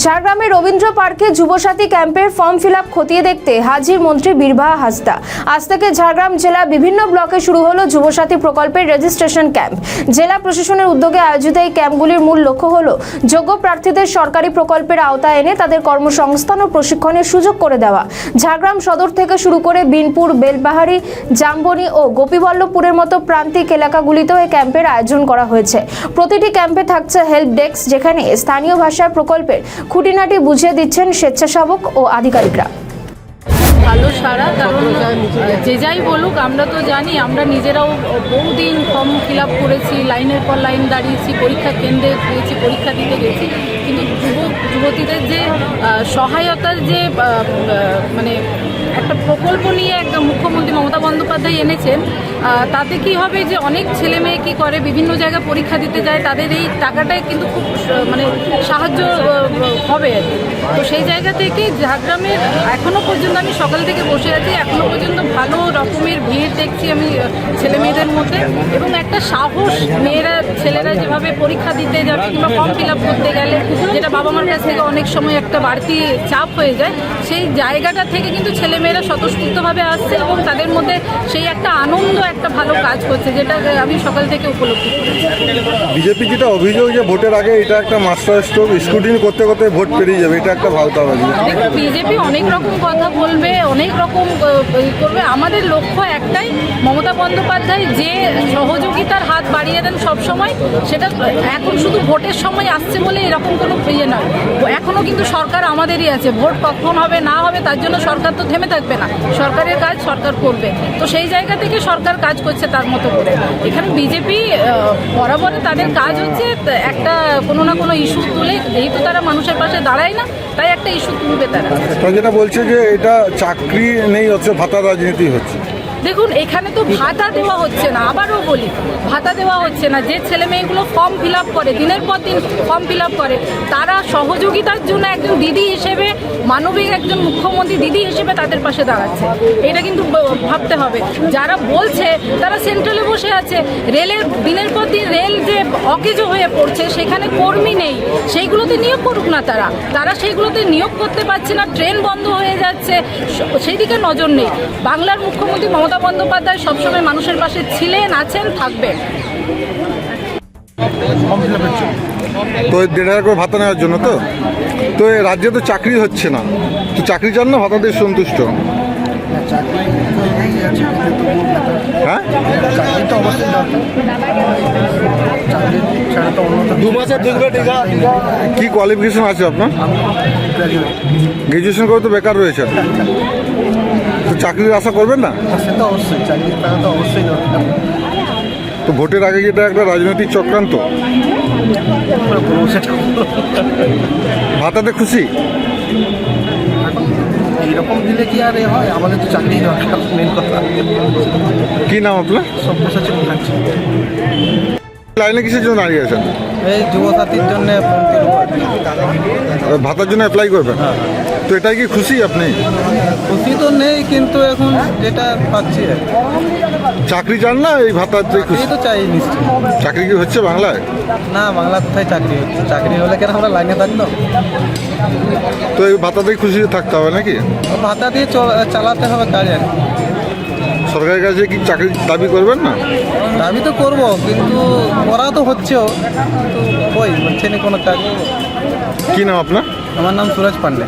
ঝাড়গ্রামের রবীন্দ্র পার্কে যুবসাথী ক্যাম্পের ফর্ম ফিল আপ খতিয়ে দেখতে হাজির মন্ত্রী বীরবাহা হাঁসদা। আজ থেকে ঝাড়গ্রাম জেলা বিভিন্ন ব্লকে শুরু হলো যুবসাথী প্রকল্পের রেজিস্ট্রেশন ক্যাম্প। জেলা প্রশাসনের উদ্যোগে আয়োজিত এই ক্যাম্পগুলির মূল লক্ষ্য হলো যোগ্য প্রার্থীদের সরকারি প্রকল্পের আওতায় এনে তাদের কর্মসংস্থান ও প্রশিক্ষণের সুযোগ করে দেওয়া। ঝাড়গ্রাম সদর থেকে শুরু করে বিনপুর, বেলপাহাড়ি, জামবনি ও গোপীবল্লভপুরের মতো প্রান্তিক এলাকাগুলিতেও এই ক্যাম্পের আয়োজন করা হয়েছে। প্রতিটি ক্যাম্পে থাকছে হেল্প ডেস্ক, যেখানে স্থানীয় ভাষার প্রকল্পের খুঁটিনাটি বুঝিয়ে দিচ্ছেন স্বেচ্ছাসেবক ও আধিকারিকরা। ভালো সারা, কারণ যে যাই বলুক আমরা তো জানি, আমরা নিজেরাও বহুদিন ফর্ম ফিল আপ করেছি, লাইনের পর লাইন দাঁড়িয়েছি, পরীক্ষা কেন্দ্রে গিয়েছি, পরীক্ষা দিতে গেছি, কিন্তু যুবতীদের যে সহায়তার যে মানে একটা প্রকল্প নিয়ে একটা মুখ্যমন্ত্রী মমতা বন্দ্যোপাধ্যায় এনেছেন, তাতে কি হবে যে অনেক ছেলে মেয়ে কী করে বিভিন্ন জায়গায় পরীক্ষা দিতে যায়, তাদের এই টাকাটাই কিন্তু খুব মানে সাহায্য হবে আর কি। তো সেই জায়গা থেকে ঝাড়গ্রামের এখনও পর্যন্ত আমি সকাল থেকে বসে আছি, এখনও পর্যন্ত ভালো রকমের ভিড় দেখছি আমি ছেলে মেয়েদের মধ্যে, এবং একটা সাহস, ছেলেরা যেভাবে পরীক্ষা দিতে যাবে কিংবা ফর্ম ফিল আপ করতে গেলে যেটা বাবা মার কাছ থেকে অনেক সময় একটা বাড়তি চাপ হয়ে যায়, সেই জায়গাটা থেকে কিন্তু ছেলেমেয়েরা স্বতঃস্ফূর্তভাবে আসছে এবং তাদের মধ্যে সেই একটা আনন্দ, একটা ভালো কাজ করছে, যেটা আমি সকাল থেকে উপলব্ধি করেছি। বিজেপি যেটা অভিযোগ যে ভোটের আগে এটা একটা মাস্টার স্ট্রোক, স্ক্রুটিনি করতে করতে ভোট পেরিয়ে যাবে, এটা একটা ভাওতাবাজি। দেখুন, বিজেপি অনেক রকম কথা বলবে, অনেক রকম করবে, আমাদের লক্ষ্য একটাই, মমতা বন্দ্যোপাধ্যায় যে সহযোগিতার হাত বাড়িয়ে দেন সবসময়, সেটা এখন শুধু ভোটের সময় আসছে বলে এরকম কোনো ইয়ে নয়, এখনও কিন্তু সরকার আমাদেরই আছে। ভোট কখন হবে না হবে তার জন্য সরকার তো থেমে থাকবে না, সরকারের কাজ সরকার করবে। তো সেই জায়গা থেকে সরকার কাজ করছে তার মতো করে। এখানে বিজেপি বরাবর তাদের কাজ হচ্ছে একটা কোনো না কোনো ইস্যু তুলে, যেহেতু তারা মানুষের পাশে দাঁড়ায় না, তাই একটা ইস্যু তুলবে তারা। যেটা বলছে যে এটা চাকরি নেই, হচ্ছে ভাতা রাজনীতি হচ্ছে। দেখুন, এখানে তো ভাতা দেওয়া হচ্ছে না, আবারও বলি ভাতা দেওয়া হচ্ছে না। যে ছেলে মেয়েগুলো ফর্ম ফিল আপ করে, দিনের পর দিন ফর্ম ফিল আপ করে, তারা সহযোগিতার জন্য একজন দিদি হিসেবে, মানবিক একজন মুখ্যমন্ত্রী দিদি হিসেবে তাদের পাশে দাঁড়াচ্ছে। এটা কিন্তু ভাবতে হবে। যারা বলছে তারা সেন্ট্রালে বসে আছে, রেলের দিনের পর দিন রেল যে অকেজো হয়ে পড়ছে, সেখানে কর্মী নেই, সেইগুলোতে নিয়োগ করুক না। তারা সেইগুলোতে নিয়োগ করতে পারছে না, ট্রেন বন্ধ হয়ে যাচ্ছে, সেই দিকে নজর নেই। বাংলার মুখ্যমন্ত্রী মমতা বন্দ্যোপাধ্যায় সবসময় মানুষের পাশে ছিলেন, আছেন, থাকবেন। তো 1,500 করে ভাতা নেওয়ার জন্য তো রাজ্যে তো চাকরি হচ্ছে না, তো চাকরি চান না ভাতা দিয়ে সন্তুষ্ট? হ্যাঁ, কি কোয়ালিফিকেশন আছে আপনার? গ্রাজুয়েশন করে তো বেকার রয়েছে, তো চাকরির আশা করবেন না? তো ভোটের আগে কি এটা একটা রাজনৈতিক চক্রান্ত? ভাতাতে খুশি? এইরকম দিলে কি আর হয়? আমাদের তো চাকরি দরকার, মেন কথা। কি নাম আপনার? সব্যসাচী মুখার্জি। লাইনে কিসের জন্য দাঁড়িয়ে আছেন? এই যুবসাথীর জন্য ভাতার জন্য অ্যাপ্লাই করবেন? তো এটাই কি খুশি আপনি? খুশি তো নেই, কিন্তু এখন যেটা পাচ্ছি চাকরি চান না এই ভাতাতে খুশি? তো চাই নিশ্চয়ই। চাকরি কি হচ্ছে বাংলায়? না, বাংলা কোথায় চাকরি হচ্ছে? চাকরি হলে কেন আমরা লাইনে থাকতাম? তো এই ভাতাতেই খুশি থাকতে হবে নাকি? ভাতা দিয়ে চালাতে হবে কাজ আর কি। সরকারের কাছে কি চাকরি দাবি করবেন না? দাবি তো করবো, কিন্তু করা তো হচ্ছেও, তো ওই হচ্ছে না কোনো কাজ। কি নাম আপনার? আমার নাম সুরজ পান্ডে।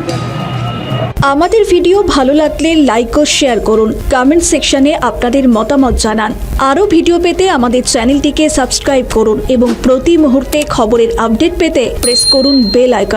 আমাদের ভিডিও ভালো লাগলে লাইক ও শেয়ার করুন, কমেন্ট সেকশনে আপনাদের মতামত জানান। আরও ভিডিও পেতে আমাদের চ্যানেলটিকে সাবস্ক্রাইব করুন এবং প্রতি মুহূর্তে খবরের আপডেট পেতে প্রেস করুন বেল আইকন।